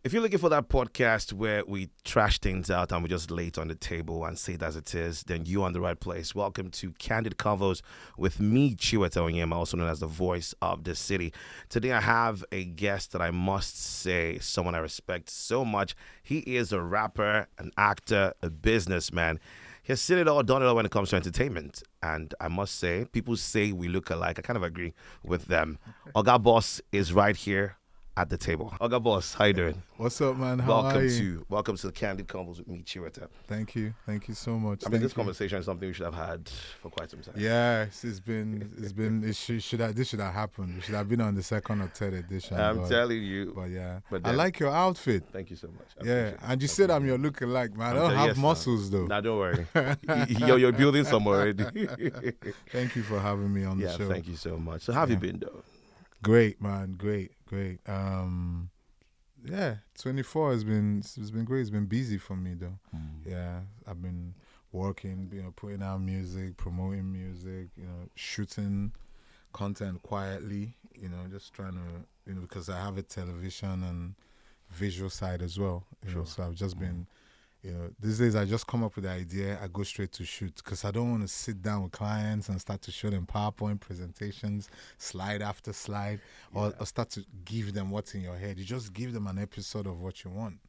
If you're looking for that podcast where we trash things out and we just lay it on the table and say it as it is, then you're on the right place. Welcome to Candid Convos with me, Chiwete Onyema, also known as the voice of the city. Today I have a guest that I must say, someone I respect so much. He is a rapper, an actor, a businessman. He has seen it all, done it all when it comes to entertainment. And I must say, people say we look alike. I kind of agree with them. OGA BOSS is right here at the table. OGA BOSS, how you doing? What's up, man? How are you? Welcome to the Candid Convos with me, Chiwete. Thank you so much. This conversation is something we should have had for quite some time. Yes, this should have happened. We should have been on the second or third edition. I'm telling you. But yeah, but I like your outfit. Thank you so much. Yeah, and you said I'm your lookalike, man. I don't have muscles though. Nah, don't worry. You're building some already. Thank you for having me on the show. Yeah, thank you so much. So how have you been though? Great, man. Great. 24 has been great. It's been busy for me though. Yeah, I've been working, putting out music, promoting music, shooting content quietly, just trying to, because I have a television and visual side as well. So I've just been, these days I just come up with the idea, I go straight to shoot because I don't want to sit down with clients and start to show them PowerPoint presentations, slide after slide, or start to give them what's in your head. You just give them an episode of what you want.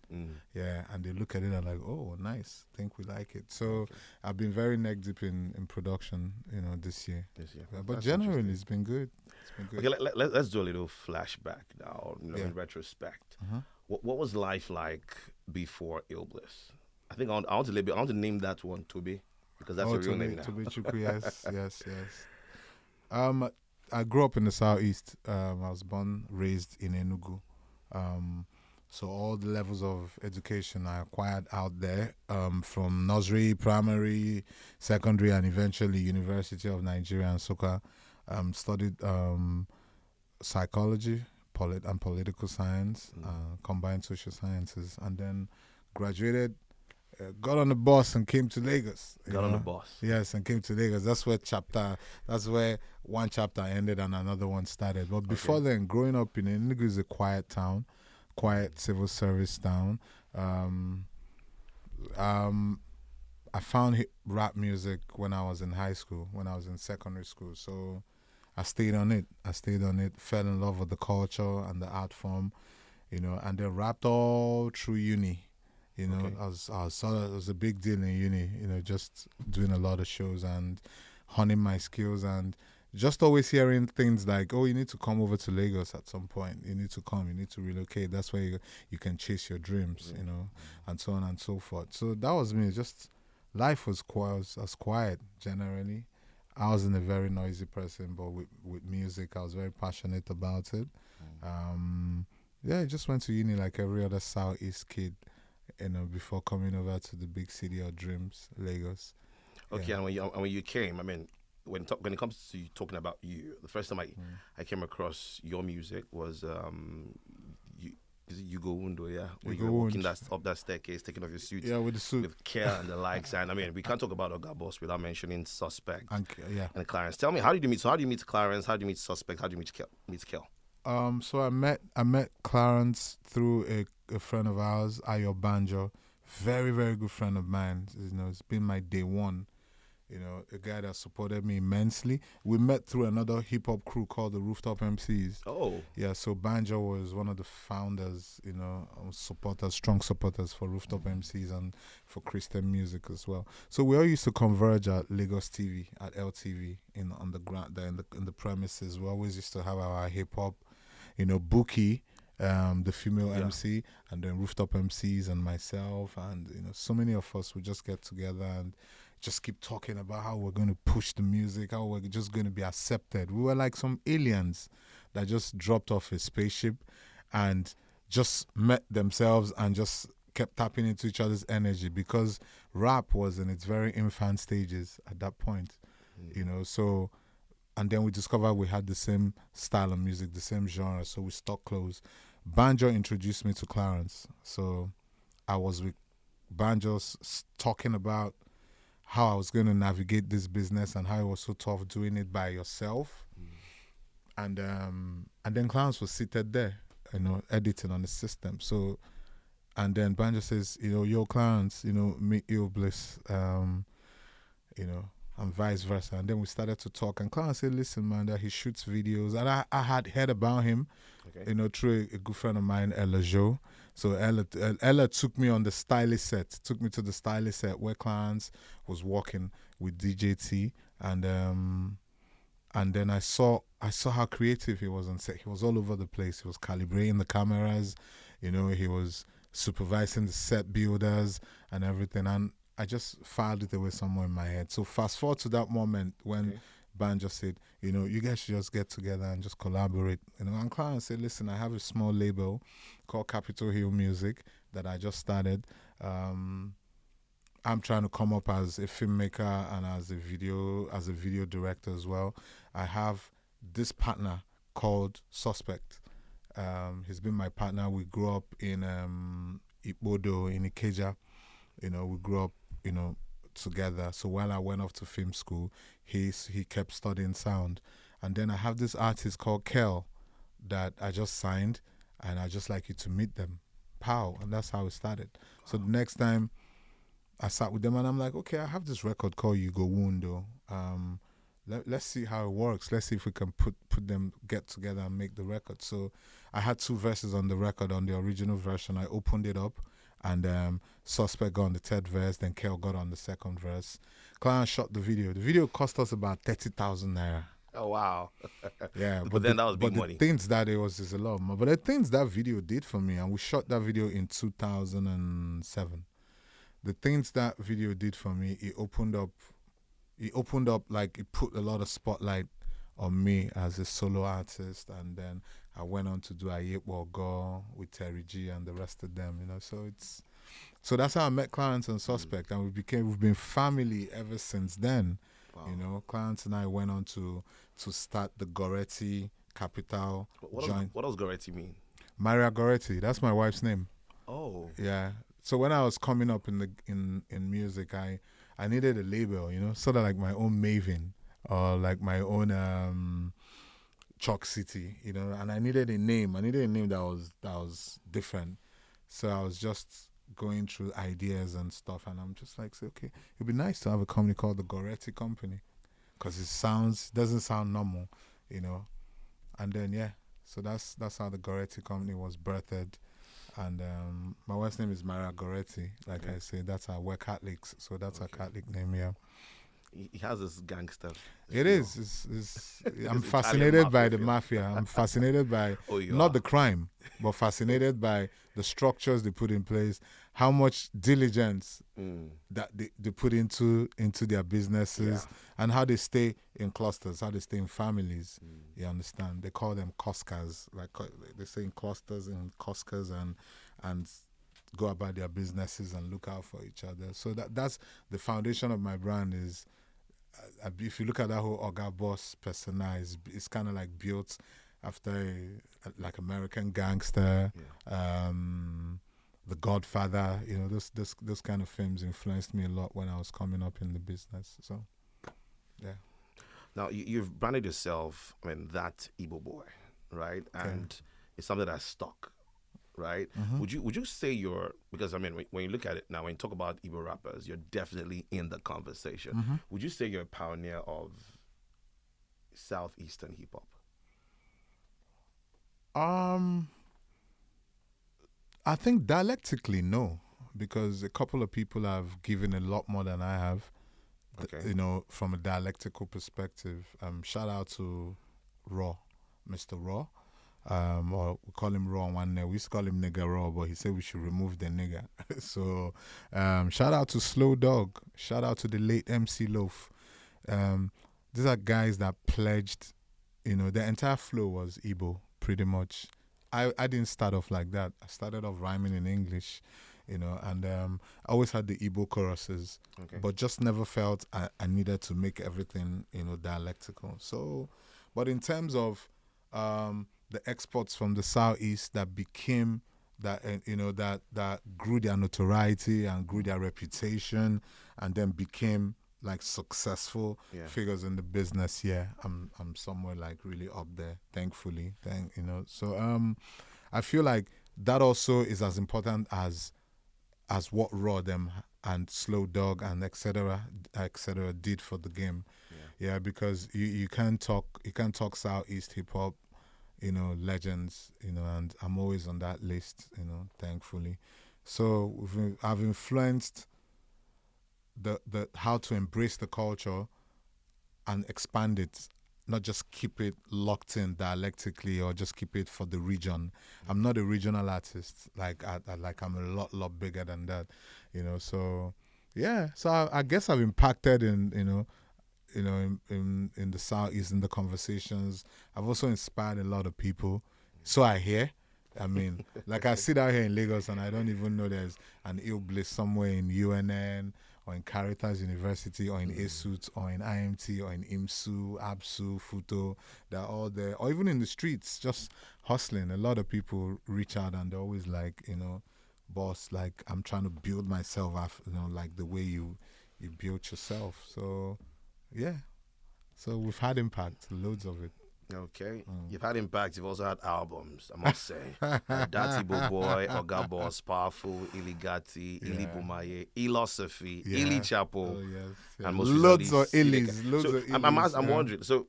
Yeah, and they look at it and like, oh, nice, think we like it. So I've been very neck deep in production, this year. But generally, it's been good. Okay, let's do a little flashback now, in retrospect. What was life like before Illbliss? I think I want to name that one Toby, because that's a real name now. Toby Chukwu, yes. I grew up in the southeast. I was born, raised in Enugu. So all the levels of education I acquired out there, from nursery, primary, secondary, and eventually University of Nigeria and Nsukka. Studied psychology, and political science, combined social sciences, and then graduated. Got on the bus and came to Lagos. On the bus. Yes, and came to Lagos. That's where one chapter ended and another one started. But before then, growing up in Enugu is a quiet town, quiet civil service town. I found rap music when I was in high school, when I was in secondary school. So I stayed on it, fell in love with the culture and the art form, and then rapped all through uni. It was a big deal in uni, just doing a lot of shows and honing my skills and just always hearing things like, oh, you need to come over to Lagos at some point. You need to come, you need to relocate. That's where you can chase your dreams, and so on and so forth. So that was me. Just life was quiet generally. I wasn't a very noisy person, but with music, I was very passionate about it. I just went to uni like every other Southeast kid, before coming over to the big city of dreams, Lagos. Okay, and when you came, when it comes to talking about you, the first time I came across your music was you go window, where you were walking up that staircase, taking off your suit, with the suit, with care and the likes. And we can't talk about OGA BOSS without mentioning Suspect and Clarence. Tell me, how did you meet? So how do you meet Clarence? How do you meet Suspect? How do you meet Kel? So I met Clarence through a friend of ours, Ayo Banjo, very, very good friend of mine. It's been my day one. A guy that supported me immensely. We met through another hip-hop crew called the Rooftop MCs. Oh. Yeah, so Banjo was one of the founders, strong supporters for Rooftop MCs and for Christian music as well. So we all used to converge at Lagos TV, at LTV, on the ground there in the premises. We always used to have our hip-hop, Buki, the female MC, and then Rooftop MCs and myself, and so many of us would just get together and just keep talking about how we're going to push the music, how we're just going to be accepted. We were like some aliens that just dropped off a spaceship and just met themselves and just kept tapping into each other's energy, because rap was in its very infant stages at that point, so. And then we discovered we had the same style of music, the same genre, so we stuck close. Banjo introduced me to Clarence, so I was with Banjo talking about how I was going to navigate this business and how it was so tough doing it by yourself. And then Clarence was seated there, editing on the system. So And then Banjo says, yo, Clarence, meet Illbliss, and vice versa. And then we started to talk. And Clarence said, listen, man, that he shoots videos. And I had heard about him, through a good friend of mine, Ella Jo. So Ella took me on the stylist set, took me to the stylist set where Clarence was working with DJT. And then I saw how creative he was on set. He was all over the place. He was calibrating the cameras, he was supervising the set builders and everything. And I just filed it away somewhere in my head. So fast forward to that moment when Banjo said, you guys should just get together and just collaborate. And Clarence said, listen, I have a small label called Capitol Hill Music that I just started. I'm trying to come up as a filmmaker and as a video director as well. I have this partner called Suspect. He's been my partner. We grew up in Ipodo in Ikeja. We grew up, together. So while I went off to film school, he kept studying sound. And then I have this artist called Kel that I just signed, and I just like you to meet them. Pow. And that's how it started. So the next time I sat with them and I'm like, okay, I have this record called You Go Wundo. Let's see how it works. Let's see if we can put them, get together and make the record. So I had 2 verses on the record on the original version. I opened it up and Suspect got on the 3rd verse, then Kel got on the 2nd verse. Clarence shot the video. The video cost us about 30,000 naira. Oh, wow. Yeah. But then that was big money. The things that it was is a lot more. But the things that video did for me, and we shot that video in 2007. The things that video did for me, it opened up, like it put a lot of spotlight on me as a solo artist. And then I went on to do Ayepo Go with Terry G and the rest of them, So that's how I met Clarence and Suspect, and we've been family ever since then. Wow. Clarence and I went on to start the Goretti Capital joint. What does Goretti mean? Maria Goretti, that's my wife's name. Oh. Yeah. So when I was coming up in music, I needed a label, sort of like my own Maven or like my own Chalk City, and I needed a name. I needed a name that was different. So I was just going through ideas and stuff, and I'm just like, okay, it'd be nice to have a company called the Goretti Company, because it doesn't sound normal, And then so that's how the Goretti Company was birthed. And my wife's name is Maria Goretti. Like I say, we're Catholics, so that's our Catholic name. Yeah. He has this gangster. It is. I'm fascinated by the mafia. I'm fascinated by not the crime, but fascinated by the structures they put in place, how much diligence that they put into their businesses, and how they stay in clusters, how they stay in families. You understand? They call them Coscas, like they stay in clusters and Coscas and go about their businesses and look out for each other. So that's the foundation of my brand. Is if you look at that whole OGA BOSS persona, it's kind of like built after like American Gangster, The Godfather. Those kind of films influenced me a lot when I was coming up in the business. So, yeah. Now you've branded yourself, that Igbo boy, right? And it's something that's stuck. Right? Mm-hmm. Would you say because when you look at it now, when you talk about Igbo rappers, you're definitely in the conversation. Mm-hmm. Would you say you're a pioneer of Southeastern hip hop? I think dialectically, no, because a couple of people have given a lot more than I have. Okay. From a dialectical perspective. Shout out to Raw, Mr. Raw. Or we call him Raw one day. We used to call him Nigga Raw, but he said we should remove the nigga. So, shout out to Slow Dog. Shout out to the late MC Loaf. These are guys that pledged, the entire flow was Igbo, pretty much. I didn't start off like that. I started off rhyming in English, and I always had the Igbo choruses, but just never felt I needed to make everything, dialectical. So, but in terms of the exports from the Southeast that became that that grew their notoriety and grew their reputation, and then became like successful figures in the business. I'm somewhere like really up there, thankfully. So I feel like that also is as important as what Raw them and Slow Dog and etc. did for the game. Yeah, because you can't talk Southeast hip hop, legends, and I'm always on that list, thankfully. So I've influenced the how to embrace the culture and expand it, not just keep it locked in dialectically or just keep it for the region. I'm not a regional artist. Like I'm a lot bigger than that, So yeah, so I guess I've impacted in the Southeast in the conversations. I've also inspired a lot of people. So I hear. I mean, like I sit out here in Lagos and I don't even know there's an Illbliss somewhere in UNN or in Caritas University or in ASUT or in IMT or in IMSU, ABSU, FUTO. They're all there. Or even in the streets, just hustling. A lot of people reach out and they're always like, boss, like I'm trying to build myself up, like the way you built yourself. So, yeah. So we've had impact, loads of it. Okay. You've had impact. You've also had albums, I must say. Dirty Boy, OGA BOSS, Powerful, Illigati, Illy Bumaye, Illosophy, Illy Chapo. Oh, yes. And most loads of recently, Illies. Loads of I'm Illies. wondering. So,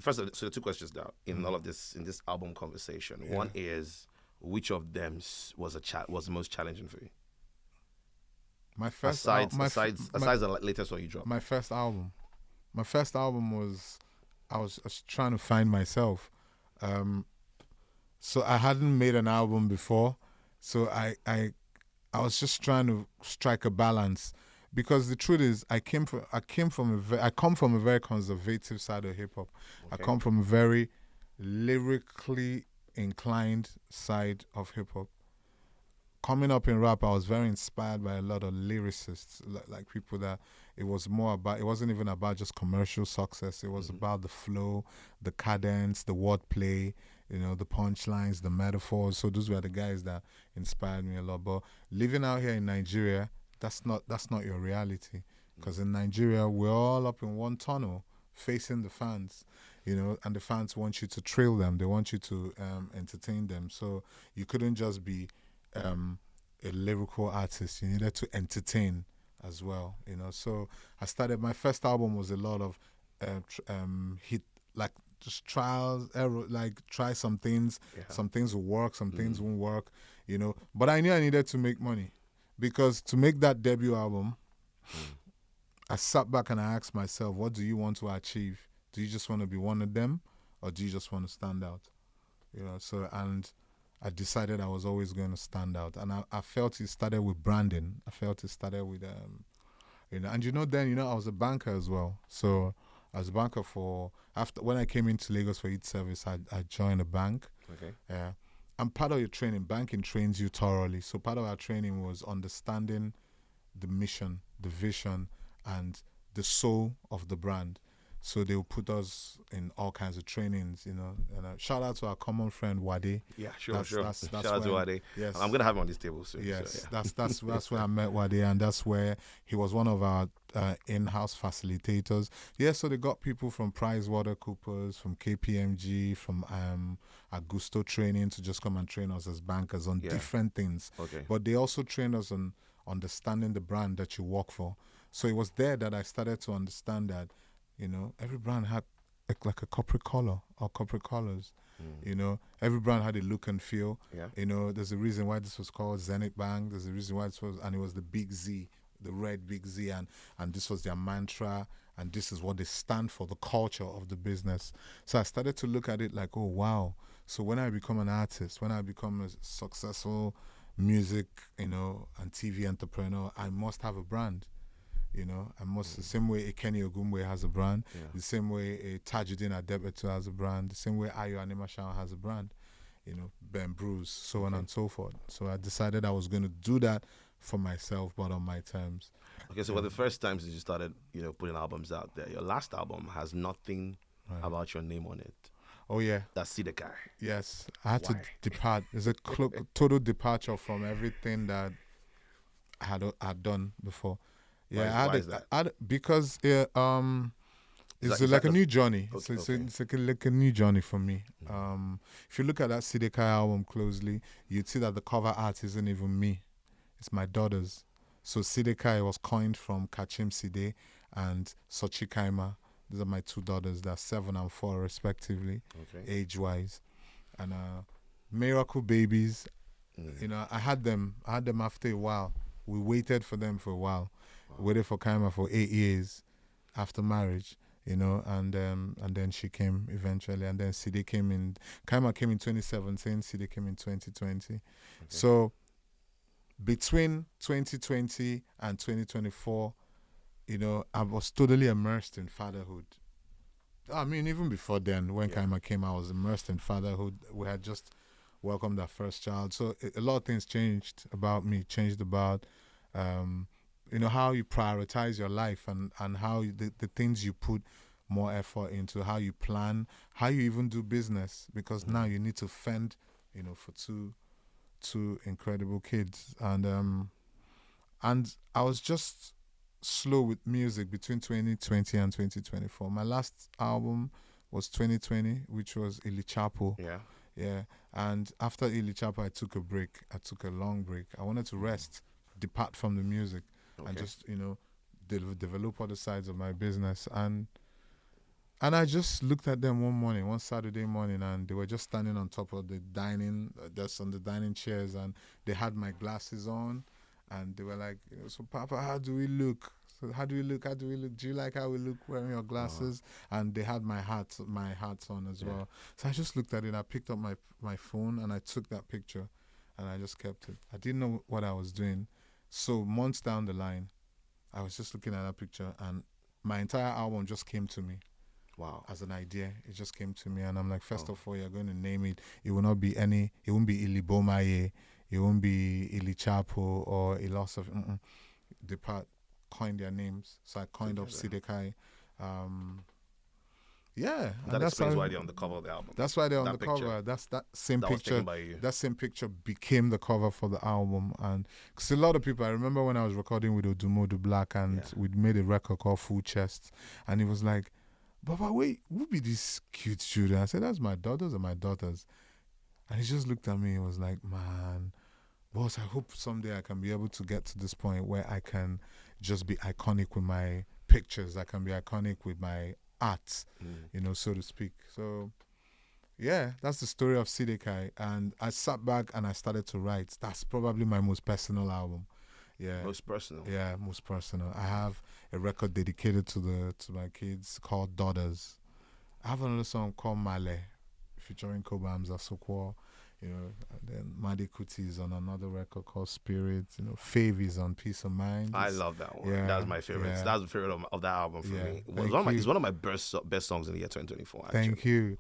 first, so 2 questions now in all of this, in this album conversation. One is, which of them was the most challenging for you? My first aside the latest one you dropped. My first album was I was trying to find myself. So I hadn't made an album before, so I was just trying to strike a balance, because the truth is I come from a very conservative side of hip hop. Okay. I come from a very lyrically inclined side of hip hop. Coming up in rap, I was very inspired by a lot of lyricists, like people that it wasn't even about just commercial success. It was about the flow, the cadence, the wordplay, the punchlines, the metaphors. So those were the guys that inspired me a lot. But living out here in Nigeria, that's not your reality. Because in Nigeria, we're all up in one tunnel facing the fans, and the fans want you to thrill them. They want you to entertain them. So you couldn't just be a lyrical artist. You needed to entertain as well, So I started, my first album was a lot of hit, like just trials, error, like try some things. Some things will work, some things won't work, But I knew I needed to make money, because to make that debut album, I sat back and I asked myself, what do you want to achieve? Do you just want to be one of them, or do you just want to stand out? So, and I decided I was always going to stand out. And I felt it started with branding. I felt it started with, and then, I was a banker as well. So I was a banker when I came into Lagos for youth service, I joined a bank. Okay. Yeah. And part of your training, banking trains you thoroughly. So part of our training was understanding the mission, the vision, and the soul of the brand. So they will put us in all kinds of trainings, And shout out to our common friend Wade. Yeah, sure. That's shout out to Wade. Yes, I'm gonna have him on this table soon. Yes, so, yeah. that's where I met Wade, and that's where he was one of our in-house facilitators. Yeah, so they got people from PricewaterhouseCoopers, from KPMG, from Augusto Training to just come and train us as bankers on different things. Okay. But they also trained us on understanding the brand that you work for. So it was there that I started to understand that, every brand had like a corporate color or corporate colors. Every brand had a look and feel. Yeah. There's a reason why this was called Zenith Bank. There's a reason why and it was the big Z, the red big Z, and this was their mantra, and this is what they stand for, the culture of the business. So I started to look at it like, oh wow. So when I become an artist, when I become a successful music, and TV entrepreneur, I must have a brand. The same way a Kenny Ogumwe has a brand, the same way a Tajuddin Adebetu has a brand, the same way Ayo Animashaun has a brand, Ben Bruce, so on and so forth. So I decided I was going to do that for myself, but on my terms. Okay, so for the first time since you started, putting albums out there, your last album has nothing about your name on it. Oh, yeah. That's See the Guy. Yes. I had to depart. It's a total departure from everything that I had done before. Yeah, why is that? because it's It's like a new journey. Okay, It's like a new journey for me. If you look at that Sidekai album closely, you'd see that the cover art isn't even me. It's my daughters. So Sidekai was coined from Kachim Side and Sochi Kaima. These are my two daughters. They're 7 and 4 respectively, age-wise. And Miracle Babies, you know, I had them after a while. We waited for them for a while. Waited for Kaima for 8 years after marriage, you know, and then she came eventually, and then Side came in. Kaima came in 2017. Side came in 2020. So between 2020 and 2024, you know, I was totally immersed in fatherhood. I mean, even before then, when Kaima came, I was immersed in fatherhood. We had just welcomed our first child. So a lot of things changed about me, changed about, you know, how you prioritize your life and how the things you put more effort into, how you plan, how you even do business, because now you need to fend, you know, for two incredible kids. And I was just slow with music between 2020 and 2024. My last album was 2020, which was Ilichapo. Yeah. And after Ilichapo, I took a break. I took a long break. I wanted to rest, depart from the music, and just, you know, develop other sides of my business. And I just looked at them one Saturday morning, and they were just standing on top of the dining chairs, and they had my glasses on, and they were like, "So Papa, how do we look? How do we look? Do you like how we look wearing your glasses?" And they had my hats on as well. So I just looked at it. I picked up my phone and I took that picture, and I just kept it. I didn't know what I was doing. So months down the line, I was just looking at that picture, and my entire album just came to me. Wow. As an idea. It just came to me, and I'm like, first of all, you're going to name it. It will not be it won't be Ilibomaye, it won't be Ilichapo or a loss of the part coined their names. So I coined up Sidekai. That explains why they're on the cover of the album. That's why they're on the cover. That same picture. That same picture became the cover for the album. And because a lot of people, I remember when I was recording with Odumodu Black, and we'd made a record called Full Chest, and he was like, "Baba, wait, who be these cute children?" I said, "That's my daughters and my daughters." And he just looked at me and was like, "Man, boss, I hope someday I can be able to get to this point where I can just be iconic with my pictures. I can be iconic with my art, you know, so to speak." So, yeah, that's the story of Sidekai. And I sat back and I started to write. That's probably my most personal album. Yeah. Most personal. Yeah, most personal. I have a record dedicated to my kids called Daughters. I have another song called Male, featuring Kobam Zasokwo. You know, and then Madi Kuti is on another record called Spirit. You know, Fave is on Peace of Mind. I love that one. Yeah, that's my favorite. yeah. That's the favorite of that album for me. It's one of my best songs in the year 2024. Actually.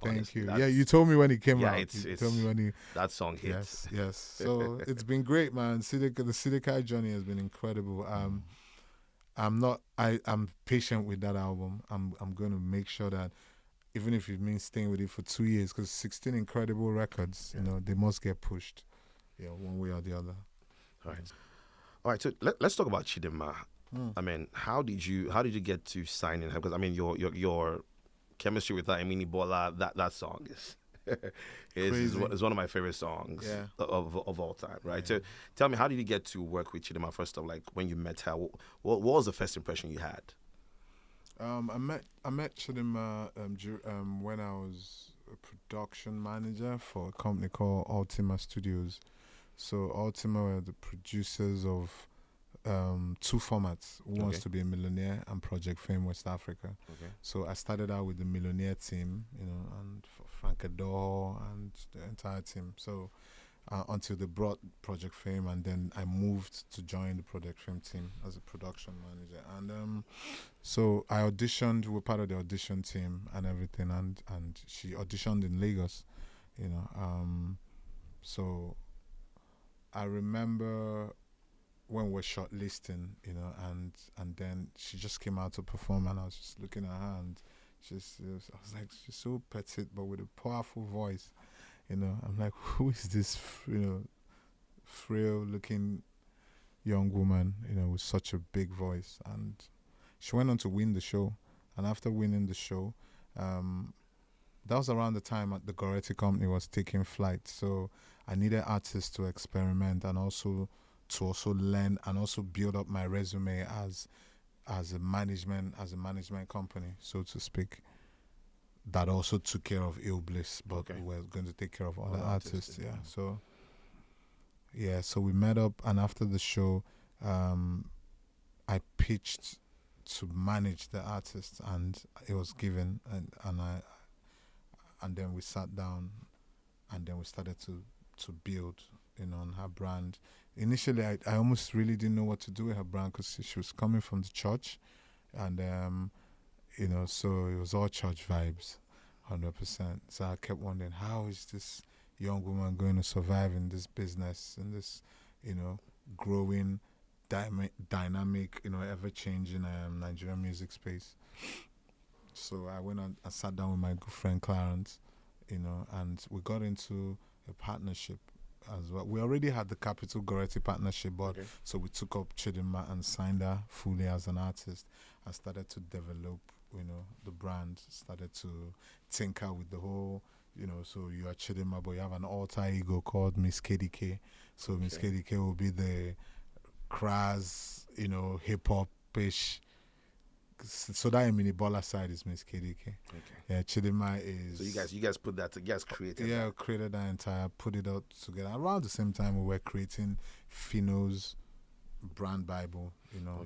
Thank you. Yeah, you told me when it came out. You told me when that song hits. Yes. So it's been great, man. The Sidekai journey has been incredible. I'm patient with that album. I'm going to make sure that, even if it means staying with it for 2 years, because 16 incredible records, you know, they must get pushed, one way or the other. All right. So let's talk about Chidinma. I mean, how did you get to signing her? Because I mean, your chemistry with Emini Bola, that song is one of my favorite songs of all time. Right. So tell me, how did you get to work with Chidinma? First of, like, when you met her, what was the first impression you had? I met Chidinma when I was a production manager for a company called Ultima Studios. So Ultima were the producers of two formats: Who Wants to Be a Millionaire and Project Fame West Africa. So I started out with the Millionaire team, you know, and Frank Ador and the entire team. So until they brought Project Fame, and then I moved to join the Project Fame team as a production manager. And so I auditioned. We were part of the audition team and everything, and she auditioned in Lagos, you know. So I remember when we're shortlisting, you know, and then she just came out to perform, and I was just looking at her, and I was like, she's so petite but with a powerful voice. You know, I'm like, who is this, you know, frail-looking young woman, you know, with such a big voice? And she went on to win the show, And after winning the show, that was around the time the Goretti company was taking flight. So I needed artists to experiment and also to learn and also build up my resume as a management company, so to speak. That also took care of Illbliss, but we're going to take care of other artists. Yeah. So so we met up, and after the show, I pitched to manage the artist, and it was given, and then we sat down, and then we started to build, on her brand. Initially, I almost really didn't know what to do with her brand because she was coming from the church, and so it was all church vibes, 100%. So I kept wondering, how is this young woman going to survive in this business, in this, growing, dynamic, ever-changing Nigerian music space? So I went and I sat down with my good friend Clarence, and we got into a partnership as well. We already had the Capital Goretti partnership, but so we took up Chidinma and signed her fully as an artist and started to develop, the brand, started to tinker with the whole, so you are Chidinma, but you have an alter ego called Miss KDK. So Miss KDK will be the crass, hip-hop-ish. So that mini baller side is Miss KDK. Yeah, Chidinma is. So you guys put that together. You guys created. Yeah, created that entire, put it out together. Around the same time, we were creating Fino's brand Bible.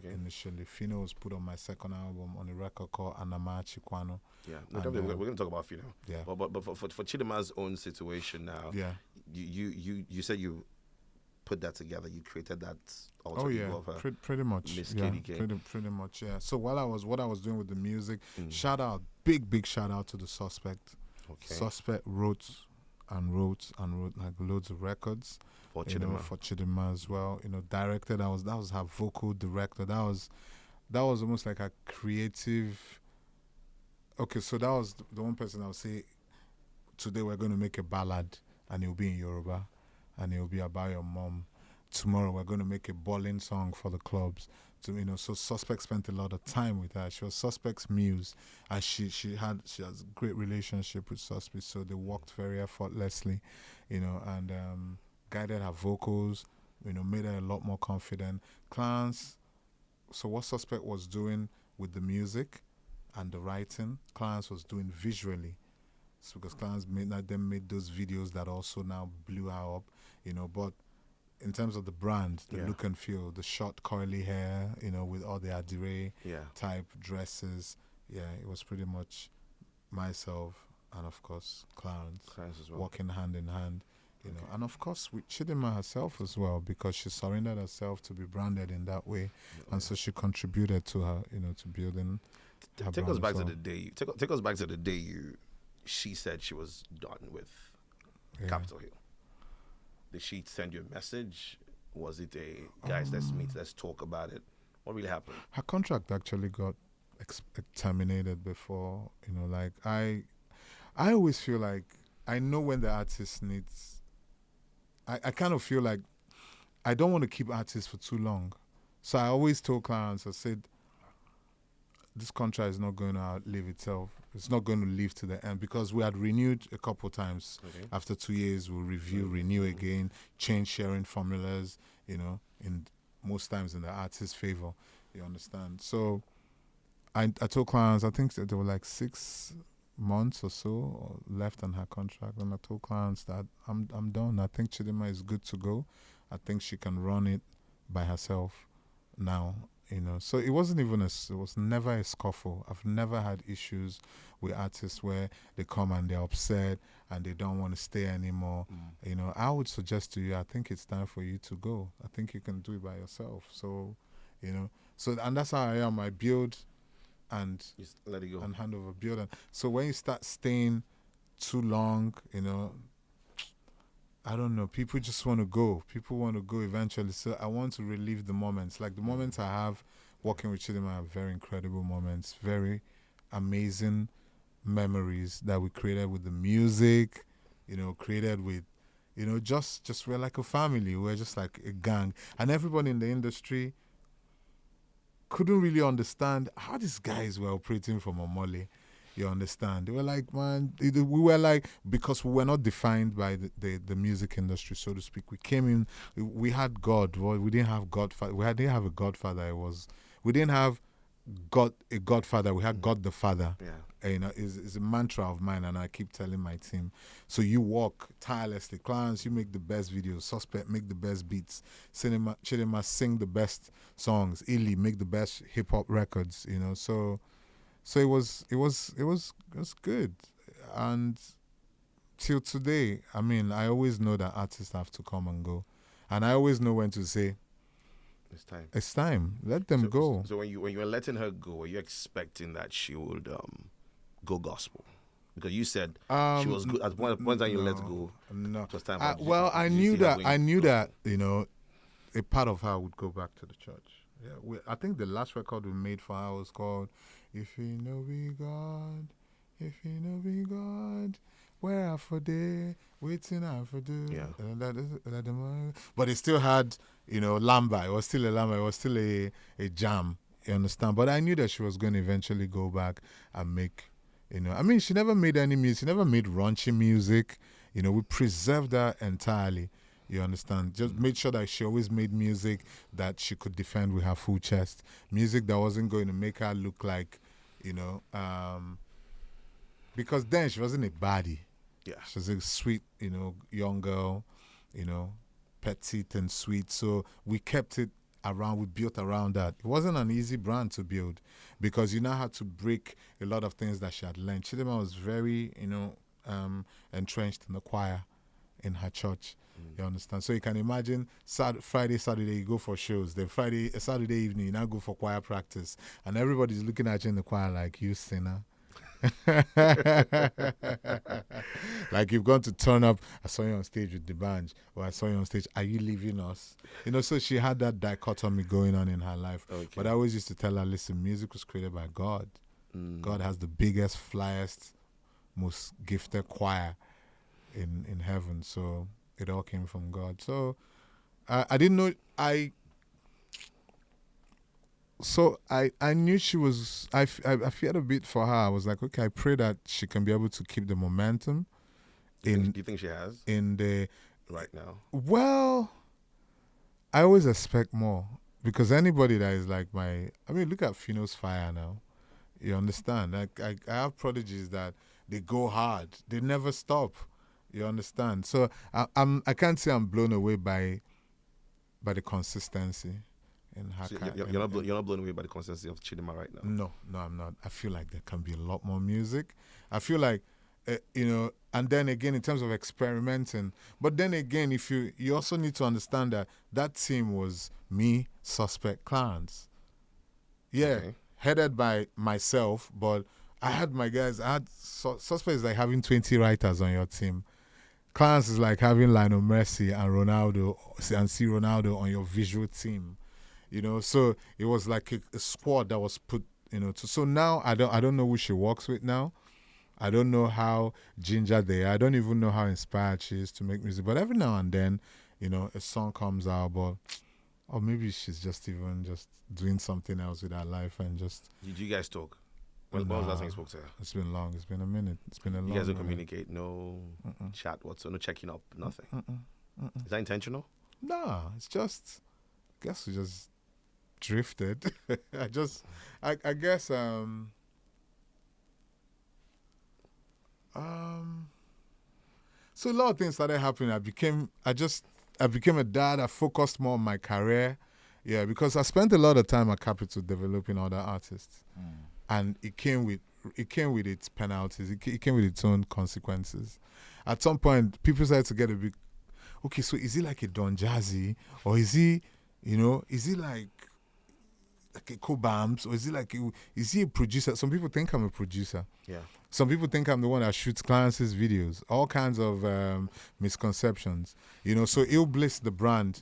Initially, Fino was put on my second album on a record called Anama Chikwano. Yeah, no, definitely. We're going to talk about Fino. Yeah, but for Chidinma's own situation now. Yeah, you said you put that together. You created that. Pretty much. Miss KDK. Pretty much. Yeah. So what I was doing with the music, big shout out to the Suspect. Suspect wrote like loads of records for Chidinma. For Chidinma as well. Directed. That was her vocal director. That was almost like a creative. Okay, so that was the one person I would say. Today we're going to make a ballad, and it'll be in Yoruba, and it'll be about your mom. Tomorrow we're going to make a balling song for the clubs. So Suspect spent a lot of time with her. She was Suspect's muse, and she has a great relationship with Suspect. So they worked very effortlessly, and guided her vocals. Made her a lot more confident. Clarence. So what Suspect was doing with the music and the writing, Clarence was doing visually. So because Clarence made those videos that also now blew her up, but in terms of the brand, the look and feel, the short curly hair, with all the Adire type dresses, it was pretty much myself and of course Clarence as well, working hand in hand, and of course with Chidinma herself as well, because she surrendered herself to be branded in that way, and so she contributed to her, to building. Take us back to the day. Take us back to the day she said she was done with Capitol Hill. Did she send you a message? Was it guys, let's meet, let's talk about it? What really happened? Her contract actually got terminated before, like I always feel like I know when the artist needs, I kind of feel like I don't want to keep artists for too long. So I always told clients, I said, this contract is not going to outlive itself. It's not going to live to the end, because we had renewed a couple times. After 2 years, we'll renew again, change sharing formulas, in most times in the artist's favor. You understand? So I told clients, I think that there were like 6 months or so left on her contract, and I told clients that I'm done. I think Chidinma is good to go. I think she can run it by herself now. So it wasn't even it was never a scuffle. I've never had issues with artists where they come and they're upset and they don't want to stay anymore. I would suggest to you, I think it's time for you to go. I think you can do it by yourself. So, and that's how I am. I build and just let it go and hand over, build. So when you start staying too long, I don't know. People just want to go. People want to go eventually. So I want to relive the moments. Like the moments I have working with Chidinma are very incredible moments, very amazing memories that we created with the music, created with, just we're like a family. We're just like a gang. And everybody in the industry, couldn't really understand how these guys were operating from Omole. You understand? They were like, man, we were like, because we were not defined by the music industry, so to speak. We came in, we had God. Well, we didn't have Godfather. Didn't have a Godfather. We didn't have a Godfather. We had God the Father. Yeah. You know, is a mantra of mine, and I keep telling my team. So you work tirelessly. Clients, you make the best videos. Suspect, make the best beats. Chidema, sing the best songs. Illy, make the best hip hop records. You know, so it was good, and till today, I mean, I always know that artists have to come and go, and I always know when to say, it's time. It's time. Let them go. So when you were letting her go, were you expecting that she would go gospel? Because you said she was good at one time. You let go. No. It was time. I knew that. You know, a part of her would go back to the church. Yeah. I think the last record we made for her was called "If You Know We God, If You Know We God." Where for day, waiting out for do. Yeah. But it still had, you know, Lamba. It was still a Lamba. It was still a jam. You understand? But I knew that she was going to eventually go back and make, you know. I mean, she never made any music. She never made raunchy music. You know, we preserved her entirely. You understand? Just made sure that she always made music that she could defend with her full chest. Music that wasn't going to make her look like, you know, because then she wasn't a baddie. Yeah. She was a sweet, you know, young girl, you know, petite and sweet. So we kept it around, we built around that. It wasn't an easy brand to build because you now had to break a lot of things that she had learned. Chidema was very, you know, entrenched in the choir in her church. You understand? So you can imagine Friday, Saturday, you go for shows. Then Saturday evening, you now go for choir practice. And everybody's looking at you in the choir like, you sinner. Like you've gone to turn up. I saw you on stage with the band, or I saw you on stage. Are you leaving us? You know, so she had that dichotomy going on in her life. Okay. But I always used to tell her, listen, music was created by God. God has the biggest, flyest, most gifted choir in heaven. So it all came from God. So I didn't know. So I knew she was, I feared a bit for her. I was like, okay, I pray that she can be able to keep the momentum. Do you think she has? In the right now? Well, I always expect more because anybody that is like I mean, look at Fino's Fire now. You understand? Like I have prodigies that they go hard. They never stop. You understand? So I can't say I'm blown away by the consistency. So you're not blown away by the consistency of Chidema right now? No, I'm not. I feel like there can be a lot more music. I feel like, you know, and then again, in terms of experimenting, but then again, if you also need to understand that team was me, Suspect, Clarence. Yeah, okay. Headed by myself, but I had my guys. Suspect is like having 20 writers on your team. Clarence is like having Lionel Messi and Ronaldo, and see Ronaldo on your visual team. You know, so it was like a squad that was put, you know. So now I don't know who she works with now. I don't know how ginger they are. I don't even know how inspired she is to make music. But every now and then, you know, a song comes out, or maybe she's just doing something else with her life and just. Did you guys talk? When was the last time you spoke to her? It's been long. It's been a minute. It's been a long. You guys don't communicate. No chat whatsoever. No checking up. Nothing. Is that intentional? No, it's just. I guess we just drifted. I guess so a lot of things started happening. I became a dad. I focused more on my career. Yeah, because I spent a lot of time at Capital developing other artists. And it came with its penalties. It came with its own consequences. At some point, people started to get a bit, okay, so is he like a Don Jazzy? Or is he, you know, is he like a Cobams? Or is he a producer? Some people think I'm a producer. Yeah. Some people think I'm the one that shoots Clarence's videos. All kinds of misconceptions. You know, so Illbliss, the brand,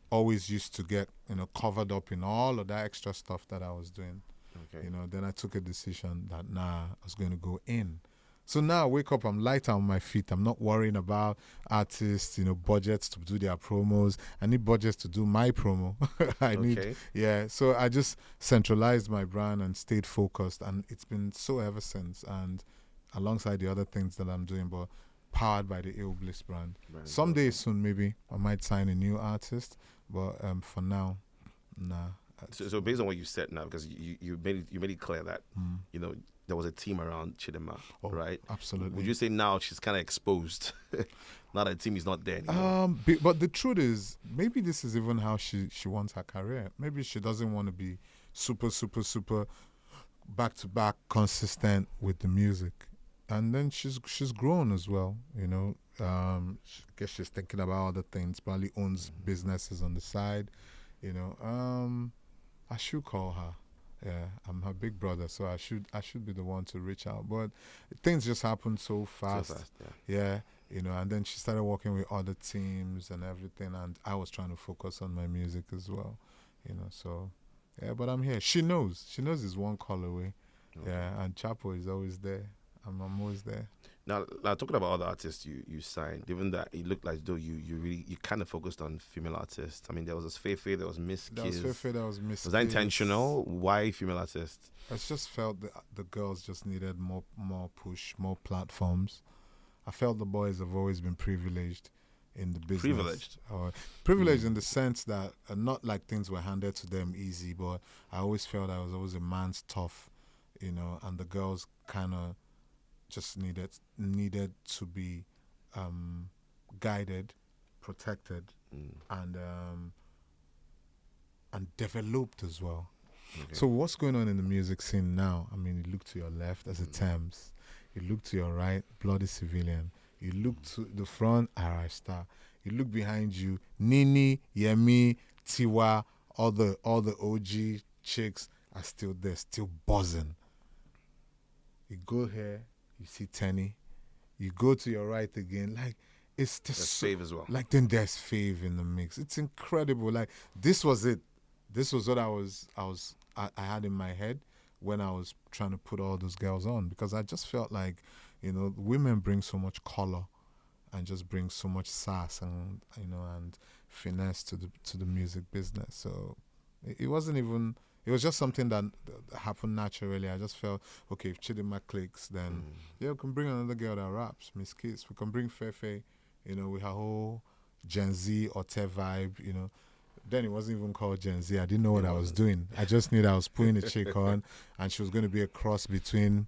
always used to get, you know, covered up in all of that extra stuff that I was doing. Okay. You know, then I took a decision that I was going to go in. So now I wake up, I'm light on my feet. I'm not worrying about artists, budgets to do their promos. I need budgets to do my promo. So I just centralized my brand and stayed focused, and it's been so ever since. And alongside the other things that I'm doing, but powered by the Illbliss brand. Right, Someday soon, maybe I might sign a new artist, but for now, nah. So based on what you said now, because you made it clear that there was a team around Chidinma, right? Absolutely. Would you say now she's kind of exposed? Now that the team is not there anymore. But the truth is, maybe this is even how she wants her career. Maybe she doesn't want to be super back to back consistent with the music. And then she's grown as well, I guess she's thinking about other things. Probably owns businesses on the side, I should call her. Yeah, I'm her big brother, so I should be the one to reach out. But things just happen so fast. Yeah, and then she started working with other teams and everything, and I was trying to focus on my music as well, So yeah, but I'm here. She knows it's one call away. Okay. Yeah, and Chapo is always there. I'm always there. Now talking about other artists you signed, given that it looked like though you kind of focused on female artists. I mean, there was this Fefe, there was Miss Kiss. There was Miss Kiss. Was that intentional? Why female artists? I just felt that the girls just needed more push, more platforms. I felt the boys have always been privileged in the business. Privileged in the sense that not like things were handed to them easy, but I always felt I was always a man's tough, and the girls kind of just needed to be guided, protected, and developed as well. Okay. So what's going on in the music scene now? I mean, you look to your left as a Thames, you look to your right, Bloody Civilian, you look to the front, RI Star, you look behind you, Nini, Yemi, Tiwa, all the OG chicks are still there, still buzzing. You go here, you see Tenny, you go to your right again, like it's just Fave as well. Like then there's Fave in the mix. It's incredible. Like this was it. This was what I had in my head when I was trying to put all those girls on, because I just felt like, women bring so much color and just bring so much sass and and finesse to the music business. So it wasn't even. It was just something that happened naturally. I just felt, okay, if Chidinma clicks, then we can bring another girl that raps, Miss Kiss. We can bring Fefe, with her whole Gen Z or Te vibe, Then it wasn't even called Gen Z. I didn't know what I was doing. I just knew that I was putting a chick on, and she was going to be a cross between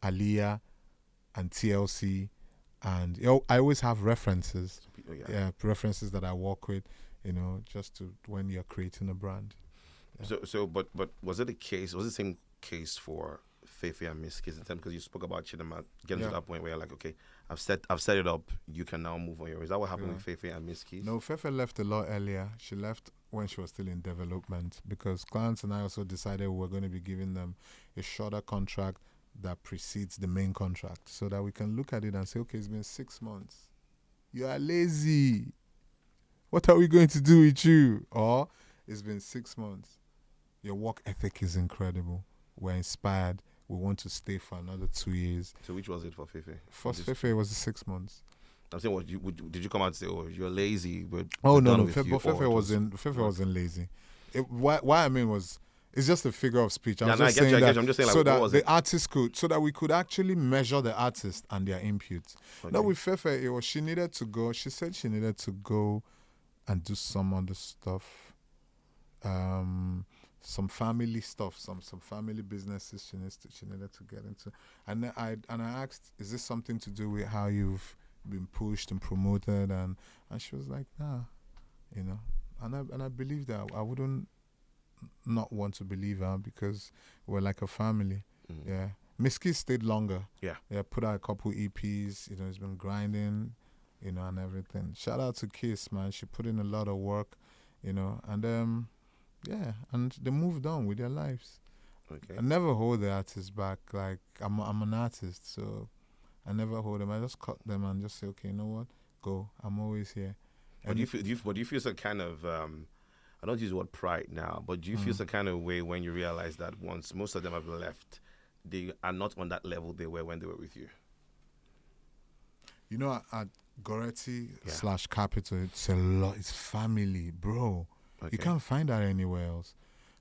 Aliyah and TLC. And I always have references. References that I work with, just to when you're creating a brand. So, but was it the same case for Fefe and Miss Kiss in terms, because you spoke about Chidinma getting to that point where you're like, okay, I've set it up, you can now move on your way. Is that what happened with Fefe and Miss Kiss? No, Fefe left a lot earlier. She left when she was still in development, because clients and I also decided we were going to be giving them a shorter contract that precedes the main contract, so that we can look at it and say, okay, it's been 6 months. You are lazy. What are we going to do with you? Or it's been 6 months. Your work ethic is incredible. We're inspired. We want to stay for another 2 years. So which was it for Fefe? First Fefe was the 6 months. I'm saying, did you come out and say, "Oh, you're lazy"? No. Fefe wasn't lazy. Why I mean was, it's just a figure of speech. I'm just saying so that the artist so that we could actually measure the artist and their input. Okay. Now with Fefe, she needed to go. She said she needed to go and do some other stuff. Some family stuff, some family businesses she needed to get into, and I asked, is this something to do with how you've been pushed and promoted? And she was like, nah, and I believe that. I wouldn't not want to believe her, because we're like a family. Yeah, Miss Kiss stayed longer. Yeah, put out a couple EPs. It's been grinding, and everything. Shout out to Kiss, man. She put in a lot of work, and yeah, and they moved on with their lives. Okay. I never hold the artist back. Like, I'm an artist, so I never hold them. I just cut them and just say, okay, you know what? Go. I'm always here. But do you feel some kind of, I don't use the word pride now, but do you feel some kind of way when you realize that once most of them have left, they are not on that level they were when they were with you? You know, at Goretti / Capital, it's a lot. It's family, bro. Okay. You can't find that anywhere else.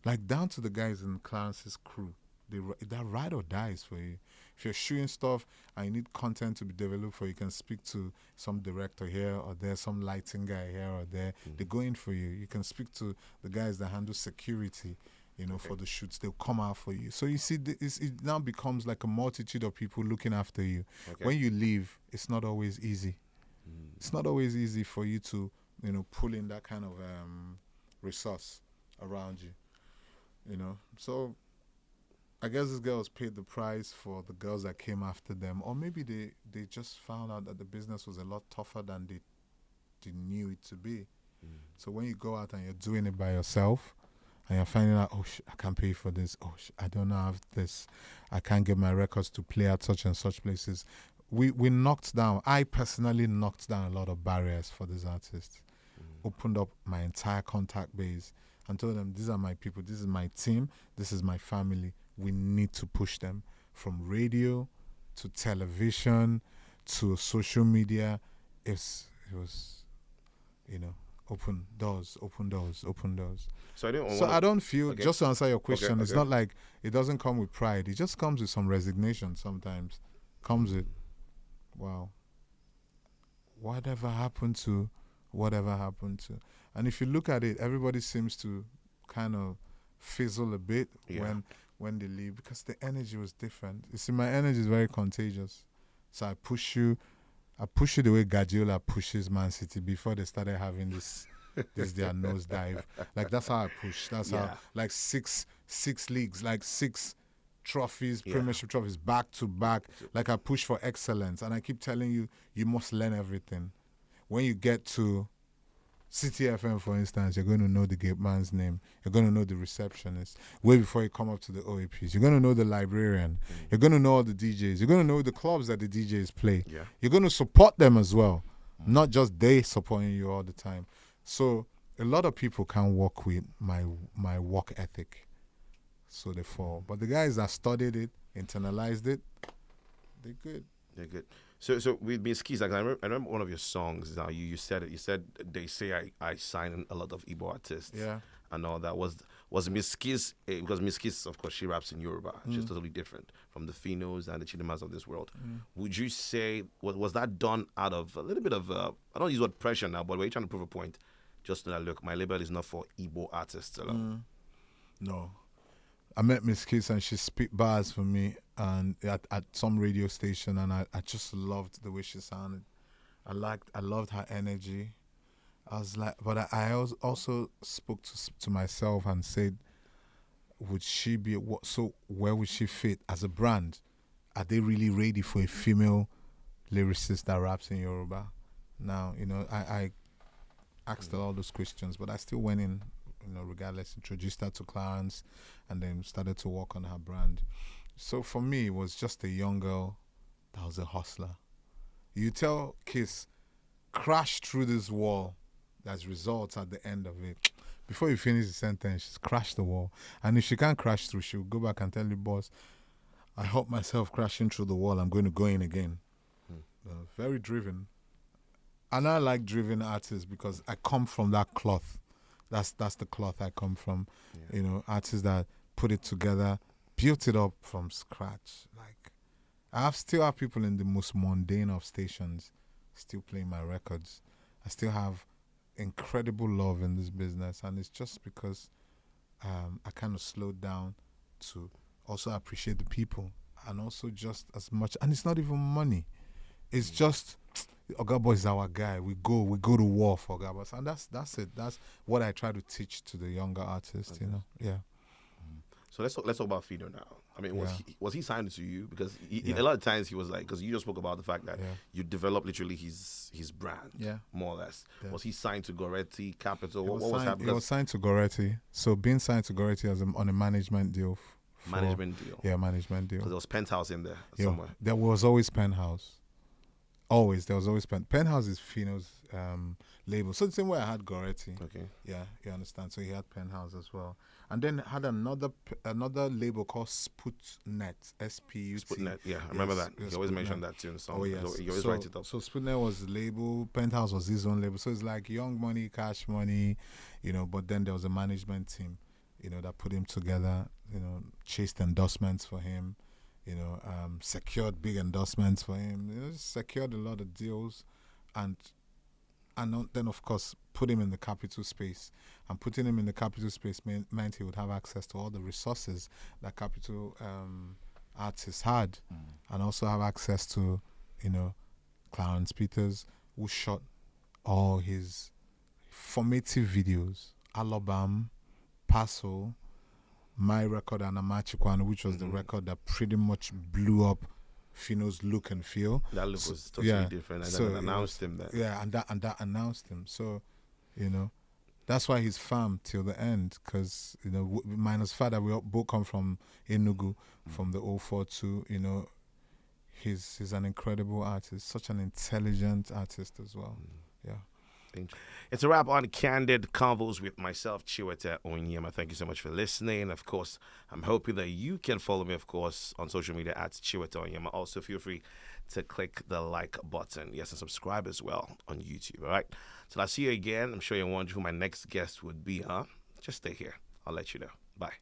Like down to the guys in Clarence's crew. That ride or dies for you. If you're shooting stuff and you need content to be developed for you, can speak to some director here or there, some lighting guy here or there. They go in for you. You can speak to the guys that handle security, for the shoots. They'll come out for you. So you see, it now becomes like a multitude of people looking after you. Okay. When you leave, it's not always easy. It's not always easy for you to, pull in that kind of resource around you. So I guess these girls paid the price for the girls that came after them, or maybe they just found out that the business was a lot tougher than they knew it to be. So when you go out and you're doing it by yourself, and you're finding out, I can't pay for this. I don't have this. I can't get my records to play at such and such places. We knocked down. I personally knocked down a lot of barriers for these artists. Opened up my entire contact base and told them, these are my people. This is my team. This is my family. We need to push them from radio to television to social media. It was, open doors. So I don't feel, okay. just to answer your question, Okay. it's not like it doesn't come with pride. It just comes with some resignation sometimes. Comes with, wow, whatever happened to. And if you look at it, everybody seems to kind of fizzle a bit when they leave because the energy was different. You see, my energy is very contagious. So I push you the way Guardiola pushes Man City before they started having this their nosedive. Like that's how I push. That's how, like six leagues, like 6 trophies, Premiership trophies back to back. Like I push for excellence, and I keep telling you, you must learn everything. When you get to City FM, for instance, you're going to know the gate man's name. You're going to know the receptionist. Way before you come up to the OAPs, you're going to know the librarian. You're going to know all the DJs. You're going to know the clubs that the DJs play. Yeah. You're going to support them as well, not just they supporting you all the time. So a lot of people can't work with my work ethic, so they fall. But the guys that studied it, internalized it, they're good. They're good. So with Miss Keys, like I remember one of your songs. Now you said it. You said they say I sign a lot of Igbo artists. Yeah. And all that was Miss Keys, because Miss Keys, of course, she raps in Yoruba. She's totally different from the Finos and the Chidimas of this world. Would you say was that done out of a little bit of I don't use the word pressure now, but were you trying to prove a point? Just that look, my label is not for Igbo artists alone. No. I met Miss Kiss and she spit bars for me and at some radio station, and I just loved the way she sounded. I loved her energy. I was like, but I also spoke to myself and said, would she be where would she fit as a brand? Are they really ready for a female lyricist that raps in Yoruba? Now, I asked all those questions, but I still went in, regardless, introduced her to clients, and then started to work on her brand. So for me, it was just a young girl that was a hustler. You tell Kiss, crash through this wall, there's results at the end of it. Before you finish the sentence, she's crashed the wall. And if she can't crash through, she'll go back and tell the boss, I helped myself crashing through the wall, I'm going to go in again. Very driven. And I like driven artists because I come from that cloth. That's the cloth I come from. Yeah. Artists that put it together, built it up from scratch. Like, I still have people in the most mundane of stations still playing my records. I still have incredible love in this business, and it's just because I kind of slowed down to also appreciate the people, and also just as much. And it's not even money. It's just OGA BOSS is our guy. We go to war for OGA BOSS, and that's it. That's what I try to teach to the younger artists. Yeah. So let's talk about Fido now. I mean, was he signed to you? Because a lot of times he was like, because you just spoke about the fact that you developed literally his brand, more or less. Yeah. Was he signed to Goretti Capital? What was happening? He was signed to Goretti. So being signed to Goretti on a management deal. Management deal. Yeah, management deal. Because there was Penthouse in there somewhere. There was always Penthouse. Always, there was always Penthouse is Fino's label. So the same way I had Goretti. Okay. Yeah, you understand. So he had Penthouse as well, and then had another label called Sputnet. SPUT. Sputnet. Yeah, I remember that. You always mention that too in the song. Oh yes. You always write it up. So Sputnet was the label. Penthouse was his own label. So it's like Young Money, Cash Money, But then there was a management team, that put him together. Chased endorsements for him. Secured big endorsements for him. Secured a lot of deals, and then of course put him in the capital space. And putting him in the capital space meant he would have access to all the resources that capital artists had, and also have access to, Clarence Peters, who shot all his formative videos, Alabama, Paso, My Record and Amachikwan, which was the record that pretty much blew up Fino's look and feel. That look was totally different, and then announced him that. Yeah, and that announced him. So, that's why he's fam till the end, because, minus fact that we both come from Enugu, from the 042, he's an incredible artist, such an intelligent artist as well. Yeah. It's a wrap on Candid Convos with myself, Chiwete Onyema. Thank you so much for listening. Of course, I'm hoping that you can follow me, of course, on social media at Chiwete Onyema. Also, feel free to click the like button. Yes, and subscribe as well on YouTube, all right? So I'll see you again. I'm sure you're wondering who my next guest would be, huh? Just stay here. I'll let you know. Bye.